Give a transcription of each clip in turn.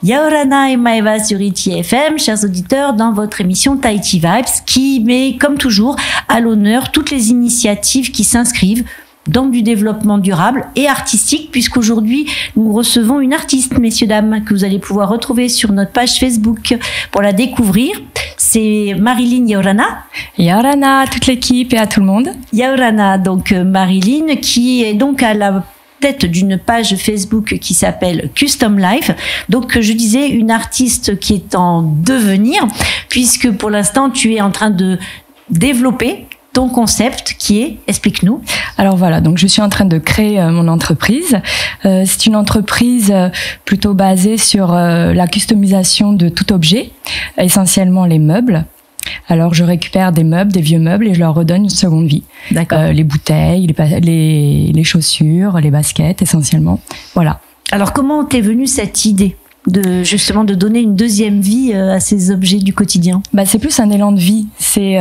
Yaorana et Maeva sur Iti FM, chers auditeurs, dans votre émission Tahiti Vibes, qui met, comme toujours, à l'honneur toutes les initiatives qui s'inscrivent dans du développement durable et artistique, puisqu'aujourd'hui, nous recevons une artiste, messieurs, dames, que vous allez pouvoir retrouver sur notre page Facebook pour la découvrir. C'est Marilyn Yaorana. Yaorana à toute l'équipe et à tout le monde. Yaorana, donc Marilyn, qui est donc à la tête d'une page Facebook qui s'appelle Custom Life. Donc, je disais, une artiste qui est en devenir, puisque pour l'instant, tu es en train de développer ton concept qui est, explique-nous. Alors voilà, donc je suis en train de créer mon entreprise. C'est une entreprise plutôt basée sur la customisation de tout objet, essentiellement les meubles. Alors, je récupère des meubles, des vieux meubles, et je leur redonne une seconde vie. D'accord. Les bouteilles, les chaussures, les baskets, essentiellement. Voilà. Alors, comment t'es venue cette idée de justement de donner une deuxième vie à ces objets du quotidien? Bah, c'est plus un élan de vie. C'est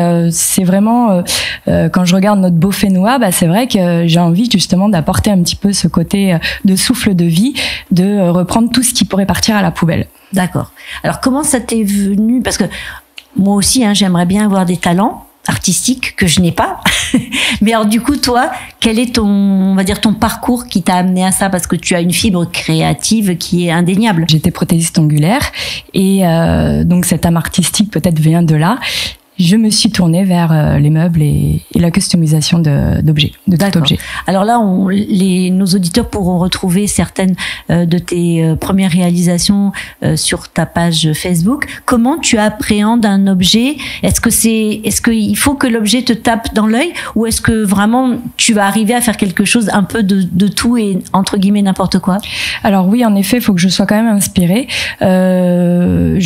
vraiment quand je regarde notre beau Fénois, bah, c'est vrai que j'ai envie justement d'apporter un petit peu ce côté de souffle de vie, de reprendre tout ce qui pourrait partir à la poubelle. D'accord. Alors, comment ça t'est venu? Parce que moi aussi, j'aimerais bien avoir des talents artistiques que je n'ai pas. Mais alors, du coup, toi, quel est on va dire, ton parcours qui t'a amené à ça? Parce que tu as une fibre créative qui est indéniable. J'étais prothésiste ongulaire et donc cet âme artistique peut-être vient de là. Je me suis tournée vers les meubles et la customisation d'objets, de tout objet. Alors là, nos auditeurs pourront retrouver certaines de tes premières réalisations sur ta page Facebook. Comment tu appréhendes un objet? Est-ce qu'il faut que l'objet te tape dans l'œil, ou est-ce que vraiment tu vas arriver à faire quelque chose un peu de tout et entre guillemets n'importe quoi? Alors oui, en effet, il faut que je sois quand même inspirée. Les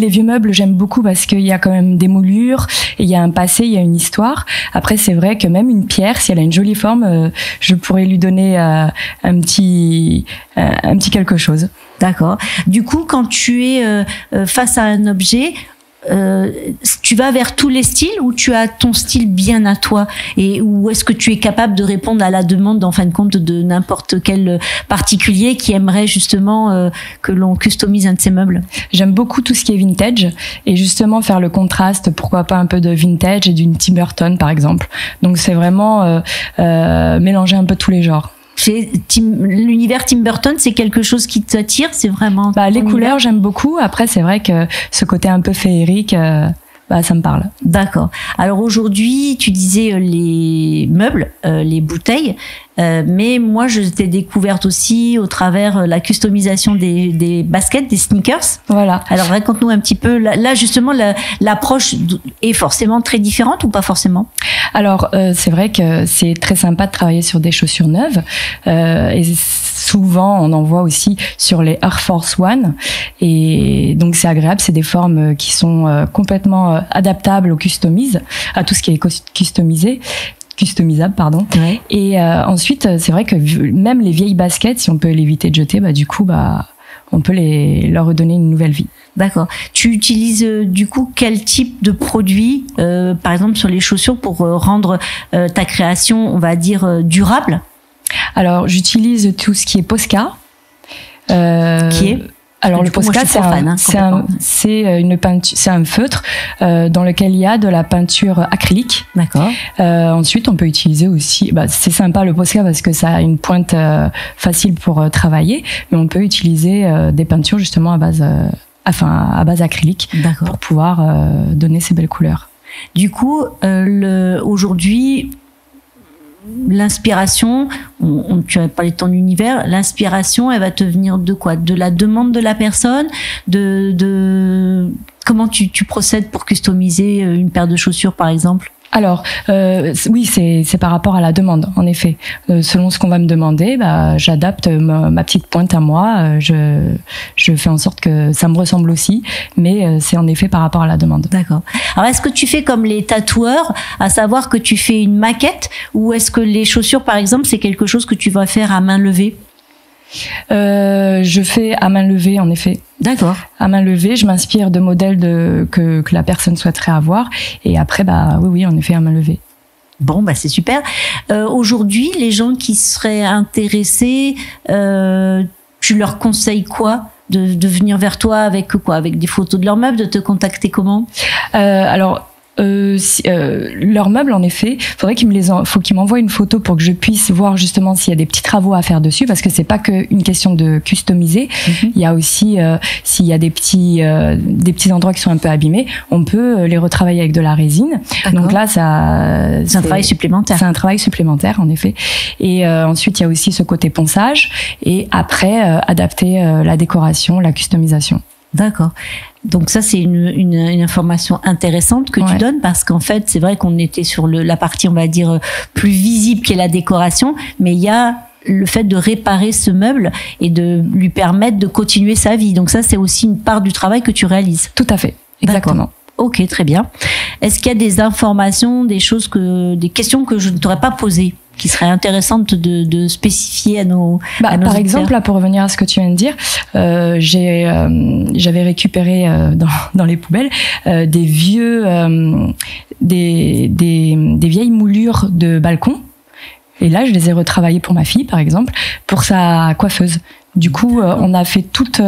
vieux meubles, j'aime beaucoup parce qu'il y a quand même des moulures, et il y a un passé, il y a une histoire. Après, c'est vrai que même une pierre, si elle a une jolie forme, je pourrais lui donner un petit quelque chose. D'accord. Du coup, quand tu es face à un objet, tu vas vers tous les styles, ou tu as ton style bien à toi, et ou est-ce que tu es capable de répondre à la demande en fin de compte de n'importe quel particulier qui aimerait justement que l'on customise un de ses meubles? J'aime beaucoup tout ce qui est vintage, et justement faire le contraste, pourquoi pas un peu de vintage et d'une Tim Burton par exemple. Donc c'est vraiment mélanger un peu tous les genres. L'univers Tim Burton, c'est quelque chose qui t'attire? C'est vraiment les couleurs, j'aime beaucoup. Après, c'est vrai que ce côté un peu féerique, ça me parle. D'accord. Alors aujourd'hui, tu disais les meubles, les bouteilles, mais moi je t'ai découverte aussi au travers la customisation des baskets, des sneakers. Voilà. Alors raconte-nous un petit peu, là justement l'approche est forcément très différente ou pas forcément? Alors c'est vrai que c'est très sympa de travailler sur des chaussures neuves, et souvent on en voit aussi sur les Air Force One, et donc c'est agréable, c'est des formes qui sont complètement adaptables au à tout ce qui est customisable, pardon. Ouais. Et ensuite, c'est vrai que même les vieilles baskets, si on peut l'éviter de jeter, du coup, on peut leur redonner une nouvelle vie. D'accord. Tu utilises du coup quel type de produit, par exemple sur les chaussures, pour rendre ta création, on va dire, durable? Alors, j'utilise tout ce qui est Posca. Qui est? Alors le Posca, c'est une peinture, c'est un feutre dans lequel il y a de la peinture acrylique. D'accord. Ensuite, on peut utiliser aussi. C'est sympa le Posca parce que ça a une pointe facile pour travailler, mais on peut utiliser des peintures justement à base acrylique pour pouvoir donner ces belles couleurs. Du coup, aujourd'hui, l'inspiration, tu as parlé de ton univers, l'inspiration, elle va te venir de quoi? De la demande de la personne, comment tu procèdes pour customiser une paire de chaussures par exemple? Alors, oui, c'est par rapport à la demande, en effet. Selon ce qu'on va me demander, j'adapte ma petite pointe à moi. Je fais en sorte que ça me ressemble aussi, mais c'est en effet par rapport à la demande. D'accord. Alors, est-ce que tu fais comme les tatoueurs, à savoir que tu fais une maquette, ou est-ce que les chaussures, par exemple, c'est quelque chose que tu vas faire à main levée? Je fais à main levée, en effet. D'accord. À main levée, je m'inspire de modèles que la personne souhaiterait avoir, et après, oui, en effet, à main levée. Bon, c'est super. Aujourd'hui, les gens qui seraient intéressés, tu leur conseilles quoi? de venir vers toi avec quoi? Avec des photos de leurs meubles, de te contacter comment? Alors, leurs meubles, en effet, faut qu'ils m'envoient une photo pour que je puisse voir justement s'il y a des petits travaux à faire dessus, parce que c'est pas qu'une question de customiser. Il y a aussi s'il y a des petits endroits qui sont un peu abîmés, on peut les retravailler avec de la résine. Donc là, c'est un travail supplémentaire. C'est un travail supplémentaire, en effet. Et ensuite, il y a aussi ce côté ponçage, et après adapter la décoration, la customisation. D'accord. Donc ça, c'est une information intéressante que tu donnes, parce qu'en fait, c'est vrai qu'on était sur la partie, on va dire, plus visible qui est la décoration, mais il y a le fait de réparer ce meuble et de lui permettre de continuer sa vie. Donc ça, c'est aussi une part du travail que tu réalises. Tout à fait. Exactement. Ok, très bien. Est-ce qu'il y a des informations, des questions que je ne t'aurais pas posées, qui serait intéressante de spécifier à nos par exemple, là, pour revenir à ce que tu viens de dire, j'avais récupéré dans les poubelles des vieilles moulures de balcon, et là je les ai retravaillées pour ma fille, par exemple, pour sa coiffeuse. Du coup, on a fait toute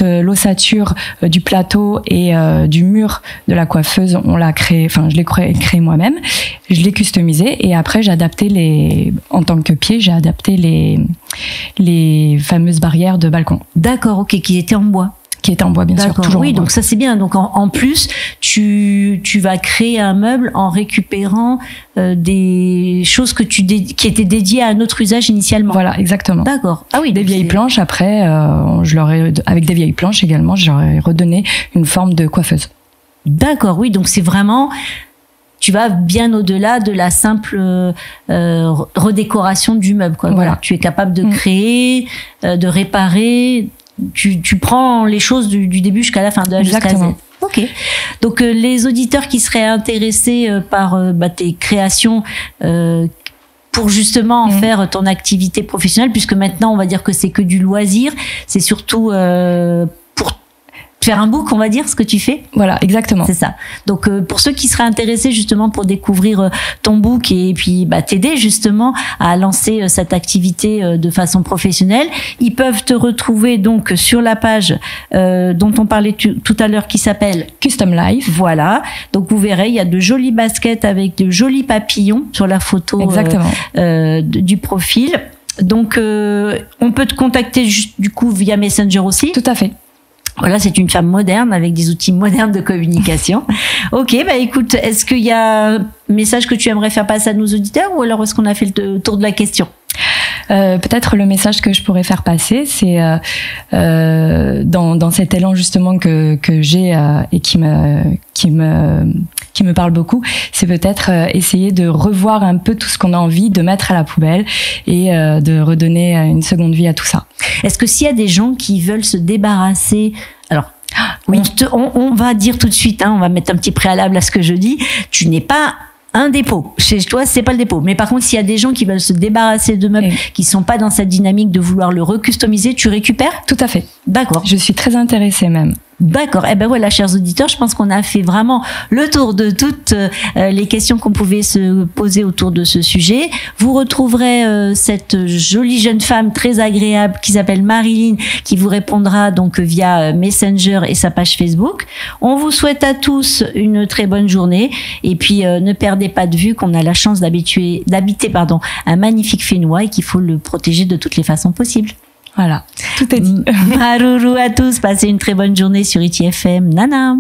l'ossature du plateau et du mur de la coiffeuse. On l'a créé, enfin, je l'ai créé moi-même. Je l'ai customisé, et après j'ai adapté en tant que pied, j'ai adapté les fameuses barrières de balcon. D'accord, ok, qui étaient en bois. Qui est en bois, bien sûr, toujours oui, en bois. donc ça c'est bien. Donc en plus, tu vas créer un meuble en récupérant des choses qui étaient dédiées à un autre usage initialement. Voilà, exactement. D'accord. Ah oui, des vieilles planches. Après, avec des vieilles planches également, je leur ai redonné une forme de coiffeuse. D'accord, oui. Donc c'est vraiment, tu vas bien au-delà de la simple redécoration du meuble, quoi. Voilà. Tu es capable de créer, de réparer. Tu prends les choses du début jusqu'à la fin, de A jusqu'à Z. Ok. Donc les auditeurs qui seraient intéressés par tes créations pour justement en faire ton activité professionnelle, puisque maintenant on va dire que c'est que du loisir, c'est surtout pour faire un book, on va dire, ce que tu fais. Voilà, exactement. C'est ça. Donc pour ceux qui seraient intéressés justement pour découvrir ton book et puis t'aider justement à lancer cette activité de façon professionnelle, ils peuvent te retrouver donc sur la page dont on parlait tout à l'heure, qui s'appelle Custom Life. Voilà. Donc vous verrez, il y a de jolis baskets avec de jolis papillons sur la photo du profil. Donc on peut te contacter du coup via Messenger aussi. Tout à fait. Voilà, c'est une femme moderne avec des outils modernes de communication. Ok, écoute, est-ce qu'il y a un message que tu aimerais faire passer à nos auditeurs, ou alors est-ce qu'on a fait le tour de la question? Peut-être le message que je pourrais faire passer, c'est dans cet élan justement que j'ai et qui me parle beaucoup, c'est peut-être essayer de revoir un peu tout ce qu'on a envie de mettre à la poubelle et de redonner une seconde vie à tout ça. Est-ce que s'il y a des gens qui veulent se débarrasser, alors oui, on va dire tout de suite, on va mettre un petit préalable à ce que je dis, tu n'es pas un dépôt. Chez toi, c'est pas le dépôt. Mais par contre, s'il y a des gens qui veulent se débarrasser de meubles, qui sont pas dans cette dynamique de vouloir le recustomiser, tu récupères? Tout à fait. D'accord. Je suis très intéressée même. D'accord. Voilà, chers auditeurs, je pense qu'on a fait vraiment le tour de toutes les questions qu'on pouvait se poser autour de ce sujet. Vous retrouverez cette jolie jeune femme très agréable qui s'appelle Marilyn, qui vous répondra donc via Messenger et sa page Facebook. On vous souhaite à tous une très bonne journée, et puis ne perdez pas de vue qu'on a la chance d'habiter un magnifique Fénois et qu'il faut le protéger de toutes les façons possibles. Voilà, tout est dit. Maruru à tous, passez une très bonne journée sur ITFM. Nana.